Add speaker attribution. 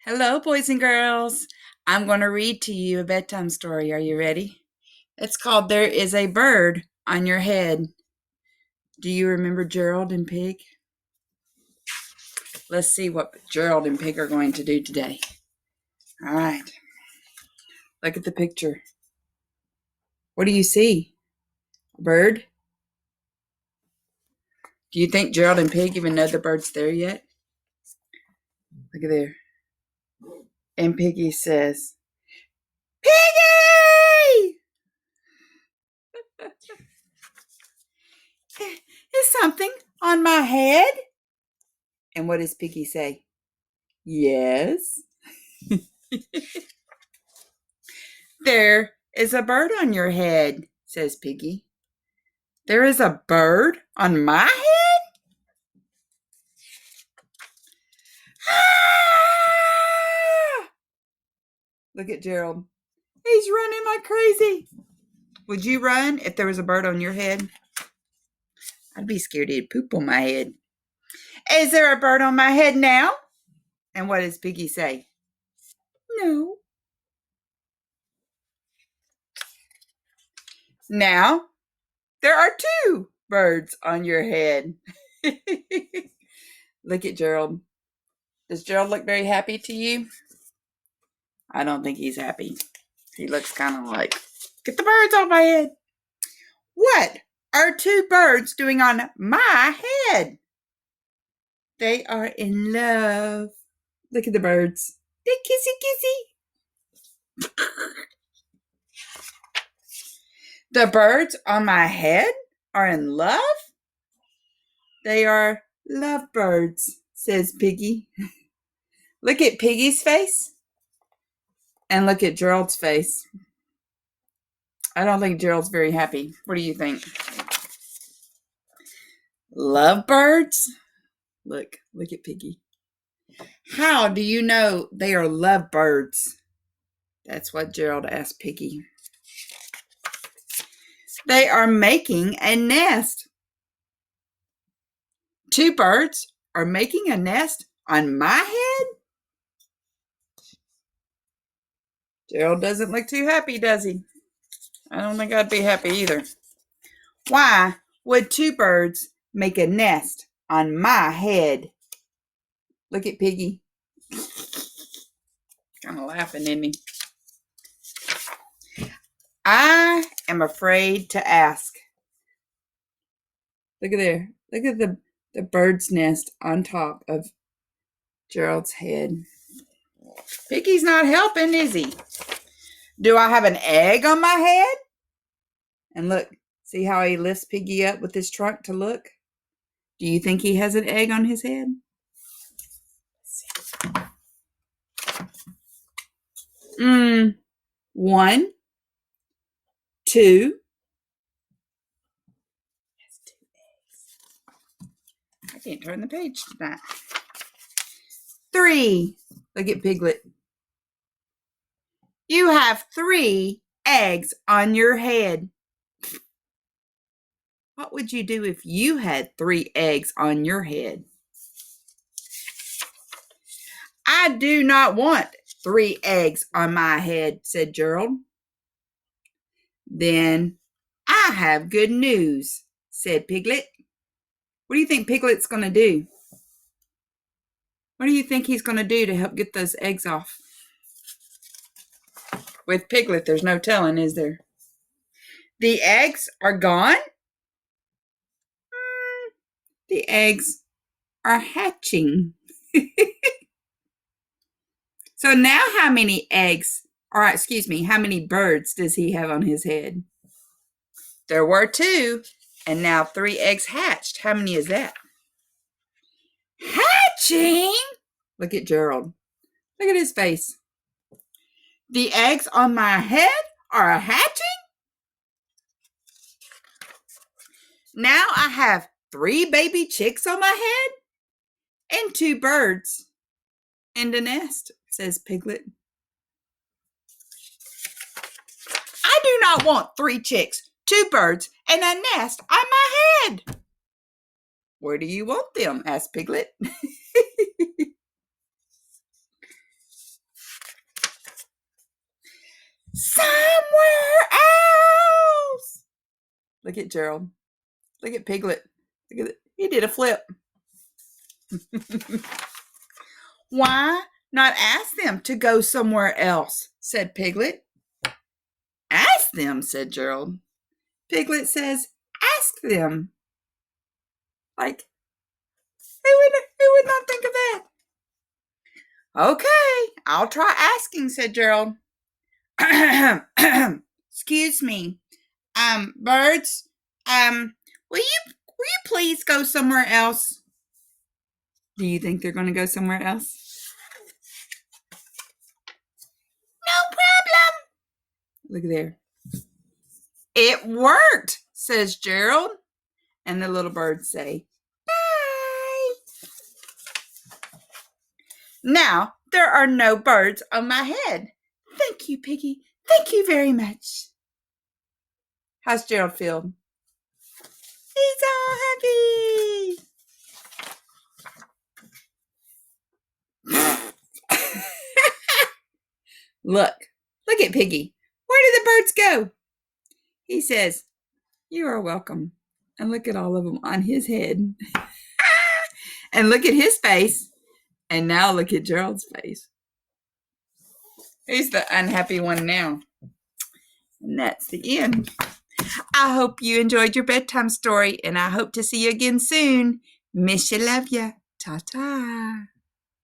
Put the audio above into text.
Speaker 1: Hello, boys and girls. I'm going to read to you a bedtime story. Are you ready? It's called There Is a Bird on Your Head. Do you remember Gerald and Pig? Let's see what Gerald and Pig are going to do today. All right. Look at the picture. What do you see? A bird? Do you think Gerald and Pig even know the bird's there yet? Look at there. And Piggy says, Piggy! Is something on my head? And what does Piggy say? Yes. There is a bird on your head, says Piggy. There is a bird on my head? Ah! Look at Gerald. He's running like crazy. Would you run if there was a bird on your head? I'd be scared he'd poop on my head. Is there a bird on my head now? And what does Piggy say? No. Now, there are two birds on your head. Look at Gerald. Does Gerald look very happy to you? I don't think he's happy. He looks kind of like, get the birds off my head. What are two birds doing on my head? They are in love. Look at the birds. They kissy kissy. The birds on my head are in love? They are lovebirds, says Piggy. Look at Piggy's face and look at Gerald's face. I don't think Gerald's very happy. What do you think? Lovebirds? Look at Piggy. How do you know they are lovebirds? That's what Gerald asked Piggy. They are making a nest. Two birds are making a nest on my head? Gerald doesn't look too happy, does he? I don't think I'd be happy either. Why would two birds make a nest on my head? Look at Piggy. Kind of laughing, isn't he? I am afraid to ask. Look at there. Look at the bird's nest on top of Gerald's head. Piggy's not helping, is he? Do I have an egg on my head? And look, see how he lifts Piggy up with his trunk to look? Do you think he has an egg on his head? One, two. Has two eggs. I can't turn the page tonight. Three. Look at Piglet. You have 3 eggs on your head. What would you do if you had 3 eggs on your head? I do not want 3 eggs on my head, said Gerald. Then I have good news, said Piglet. What do you think Piglet's going to do? What do you think he's going to do to help get those eggs off? With Piglet, there's no telling, is there? The eggs are gone? The eggs are hatching. So now how many how many birds does he have on his head? There were 2, and now 3 eggs hatched. How many is that? Hatching? Look at Gerald. Look at his face. The eggs on my head are hatching? Now I have 3 baby chicks on my head and 2 birds in the nest, says Piglet. I do not want 3 chicks, 2 birds, and a nest on my head. Where do you want them? Asked Piglet. Look at Gerald. Look at Piglet. Look at it. He did a flip. Why not ask them to go somewhere else, said Piglet. Ask them, said Gerald. Piglet says, ask them. Like, who would not think of that? Okay, I'll try asking, said Gerald. Excuse me. Birds, will you please go somewhere else? Do you think they're going to go somewhere else? No problem. Look there. It worked, says Gerald. And the little birds say, bye. Now there are no birds on my head. Thank you, Piggy. Thank you very much. How's Gerald feel? He's all happy. Look at Piggy. Where did the birds go? He says, you are welcome. And look at all of them on his head. And look at his face. And now look at Gerald's face. Who's the unhappy one now? And that's the end. I hope you enjoyed your bedtime story, and I hope to see you again soon. Miss you, love ya. Ta-ta.